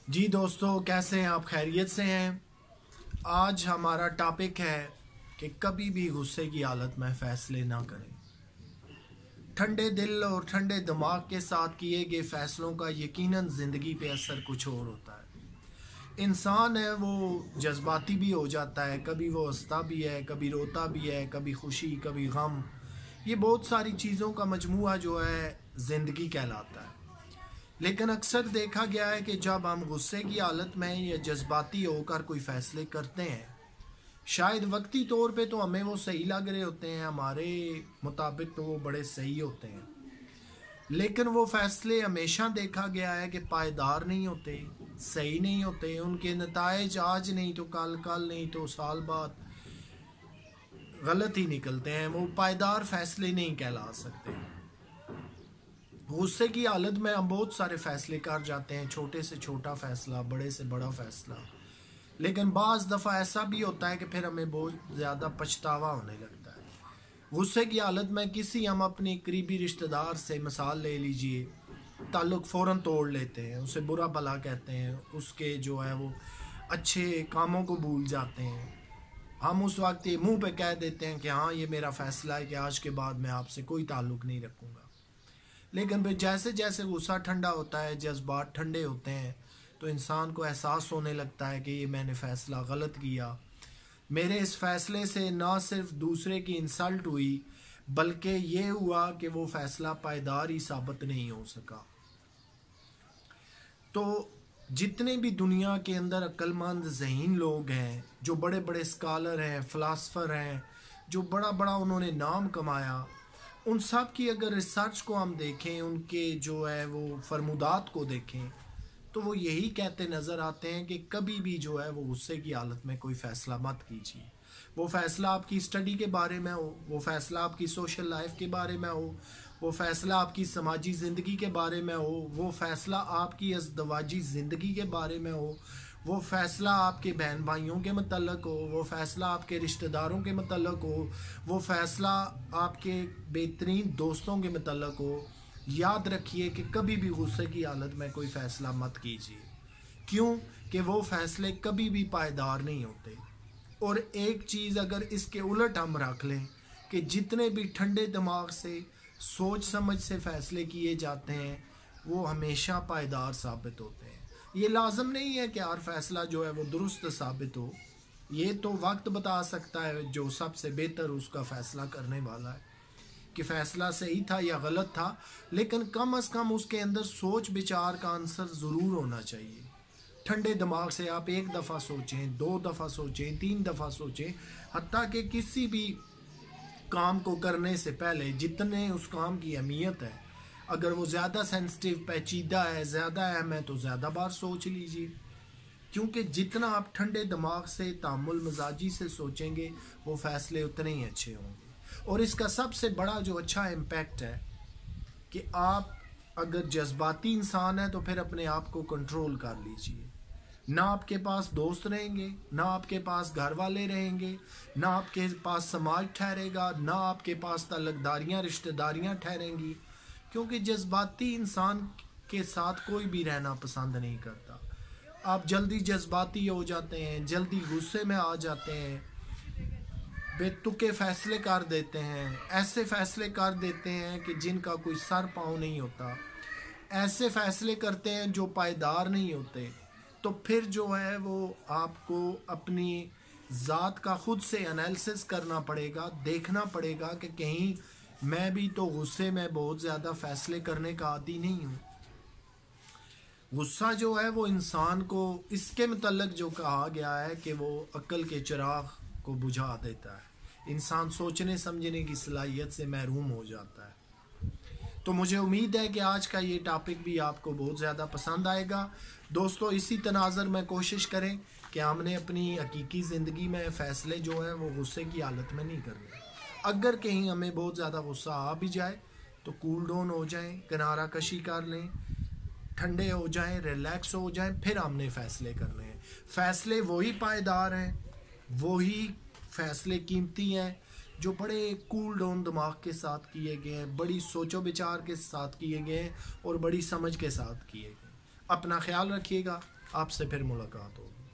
جی دوستو، کیسے ہیں آپ؟ خیریت سے ہیں؟ آج ہمارا ٹاپک ہے کہ کبھی بھی غصے کی حالت میں فیصلے نہ کریں۔ ٹھنڈے دل اور ٹھنڈے دماغ کے ساتھ کیے گئے فیصلوں کا یقیناً زندگی پہ اثر کچھ اور ہوتا ہے۔ انسان ہے وہ جذباتی بھی ہو جاتا ہے، کبھی وہ ہنستا بھی ہے، کبھی روتا بھی ہے، کبھی خوشی، کبھی غم۔ یہ بہت ساری چیزوں کا مجموعہ جو ہے زندگی کہلاتا ہے۔ لیکن اکثر دیکھا گیا ہے کہ جب ہم غصے کی حالت میں یا جذباتی ہو کر کوئی فیصلے کرتے ہیں، شاید وقتی طور پہ تو ہمیں وہ صحیح لگ رہے ہوتے ہیں، ہمارے مطابق تو وہ بڑے صحیح ہوتے ہیں، لیکن وہ فیصلے ہمیشہ دیکھا گیا ہے کہ پائیدار نہیں ہوتے، صحیح نہیں ہوتے، ان کے نتائج آج نہیں تو کل، کل نہیں تو سال بعد غلط ہی نکلتے ہیں، وہ پائیدار فیصلے نہیں کہلا سکتے۔ غصے کی حالت میں ہم بہت سارے فیصلے کر جاتے ہیں، چھوٹے سے چھوٹا فیصلہ، بڑے سے بڑا فیصلہ، لیکن بعض دفعہ ایسا بھی ہوتا ہے کہ پھر ہمیں بہت زیادہ پچھتاوا ہونے لگتا ہے۔ غصے کی حالت میں ہم اپنی قریبی رشتہ دار سے مثال لے لیجئے، تعلق فوراً توڑ لیتے ہیں، اسے برا بھلا کہتے ہیں، اس کے جو ہے وہ اچھے کاموں کو بھول جاتے ہیں۔ ہم اس وقت یہ منہ پہ کہہ دیتے ہیں کہ ہاں یہ میرا فیصلہ ہے کہ آج کے بعد میں آپ سے کوئی تعلق نہیں رکھوں گا، لیکن پھر جیسے جیسے غصہ ٹھنڈا ہوتا ہے، جذبات ٹھنڈے ہوتے ہیں، تو انسان کو احساس ہونے لگتا ہے کہ یہ میں نے فیصلہ غلط کیا۔ میرے اس فیصلے سے نہ صرف دوسرے کی انسلٹ ہوئی، بلکہ یہ ہوا کہ وہ فیصلہ پائیدار ہی ثابت نہیں ہو سکا۔ تو جتنے بھی دنیا کے اندر عقل مند ذہین لوگ ہیں، جو بڑے بڑے اسکالر ہیں، فلاسفر ہیں، جو بڑا بڑا انہوں نے نام کمایا، ان سب کی اگر ریسرچ کو ہم دیکھیں، ان کے جو ہے وہ فرمودات کو دیکھیں، تو وہ یہی کہتے نظر آتے ہیں کہ کبھی بھی جو ہے وہ غصے کی حالت میں کوئی فیصلہ مت کیجیے۔ وہ فیصلہ آپ کی اسٹڈی کے بارے میں ہو، وہ فیصلہ آپ کی سوشل لائف کے بارے میں ہو، وہ فیصلہ آپ کی سماجی زندگی کے بارے میں ہو، وہ فیصلہ آپ کی ازدواجی زندگی کے بارے میں ہو، وہ فیصلہ آپ کے بہن بھائیوں کے متعلق ہو، وہ فیصلہ آپ کے رشتہ داروں کے متعلق ہو، وہ فیصلہ آپ کے بہترین دوستوں کے متعلق ہو، یاد رکھیے کہ کبھی بھی غصے کی حالت میں کوئی فیصلہ مت کیجیے۔ کیوں کہ وہ فیصلے کبھی بھی پائیدار نہیں ہوتے۔ اور ایک چیز اگر اس کے الٹ ہم رکھ لیں کہ جتنے بھی ٹھنڈے دماغ سے، سوچ سمجھ سے فیصلے کیے جاتے ہیں، وہ ہمیشہ پائیدار ثابت ہوتے ہیں۔ یہ لازم نہیں ہے کہ ہر فیصلہ جو ہے وہ درست ثابت ہو، یہ تو وقت بتا سکتا ہے جو سب سے بہتر اس کا فیصلہ کرنے والا ہے کہ فیصلہ صحیح تھا یا غلط تھا، لیکن کم از کم اس کے اندر سوچ بچار کا عنصر ضرور ہونا چاہیے۔ ٹھنڈے دماغ سے آپ ایک دفعہ سوچیں، دو دفعہ سوچیں، تین دفعہ سوچیں، حتیٰ کہ کسی بھی کام کو کرنے سے پہلے جتنے اس کام کی اہمیت ہے، اگر وہ زیادہ سینسٹیو، پیچیدہ ہے، زیادہ اہم ہے، تو زیادہ بار سوچ لیجیے، کیونکہ جتنا آپ ٹھنڈے دماغ سے، تعامل مزاجی سے سوچیں گے، وہ فیصلے اتنے ہی اچھے ہوں گے۔ اور اس کا سب سے بڑا جو اچھا امپیکٹ ہے کہ آپ اگر جذباتی انسان ہیں تو پھر اپنے آپ کو کنٹرول کر لیجئے۔ نہ آپ کے پاس دوست رہیں گے، نہ آپ کے پاس گھر والے رہیں گے، نہ آپ کے پاس سماج ٹھہرے گا، نہ آپ کے پاس تعلق داریاں، رشتہ داریاں ٹھہریں گی، کیونکہ جذباتی انسان کے ساتھ کوئی بھی رہنا پسند نہیں کرتا۔ آپ جلدی جذباتی ہو جاتے ہیں، جلدی غصے میں آ جاتے ہیں، بے تکے فیصلے کر دیتے ہیں، ایسے فیصلے کر دیتے ہیں کہ جن کا کوئی سر پاؤں نہیں ہوتا، ایسے فیصلے کرتے ہیں جو پائیدار نہیں ہوتے۔ تو پھر جو ہے وہ آپ کو اپنی ذات کا خود سے انالیسس کرنا پڑے گا، دیکھنا پڑے گا کہ کہیں میں بھی تو غصے میں بہت زیادہ فیصلے کرنے کا عادی نہیں ہوں۔ غصہ جو ہے وہ انسان کو اس کے متعلق جو کہا گیا ہے کہ وہ عقل کے چراغ کو بجھا دیتا ہے، انسان سوچنے سمجھنے کی صلاحیت سے محروم ہو جاتا ہے۔ تو مجھے امید ہے کہ آج کا یہ ٹاپک بھی آپ کو بہت زیادہ پسند آئے گا۔ دوستو، اسی تناظر میں کوشش کریں کہ ہم نے اپنی حقیقی زندگی میں فیصلے جو ہیں وہ غصے کی حالت میں نہیں کرنے۔ اگر کہیں ہمیں بہت زیادہ غصہ آ بھی جائے تو کول ڈاؤن ہو جائیں، کنارہ کشی کر لیں، ٹھنڈے ہو جائیں، ریلیکس ہو جائیں، پھر ہم نے فیصلے کرنے ہیں۔ فیصلے وہی پائیدار ہیں، وہی فیصلے قیمتی ہیں جو بڑے کول ڈاؤن دماغ کے ساتھ کیے گئے ہیں، بڑی سوچ و بچار کے ساتھ کیے گئے ہیں، اور بڑی سمجھ کے ساتھ کیے گئے ہیں۔ اپنا خیال رکھیے گا۔ آپ سے پھر ملاقات ہوگی۔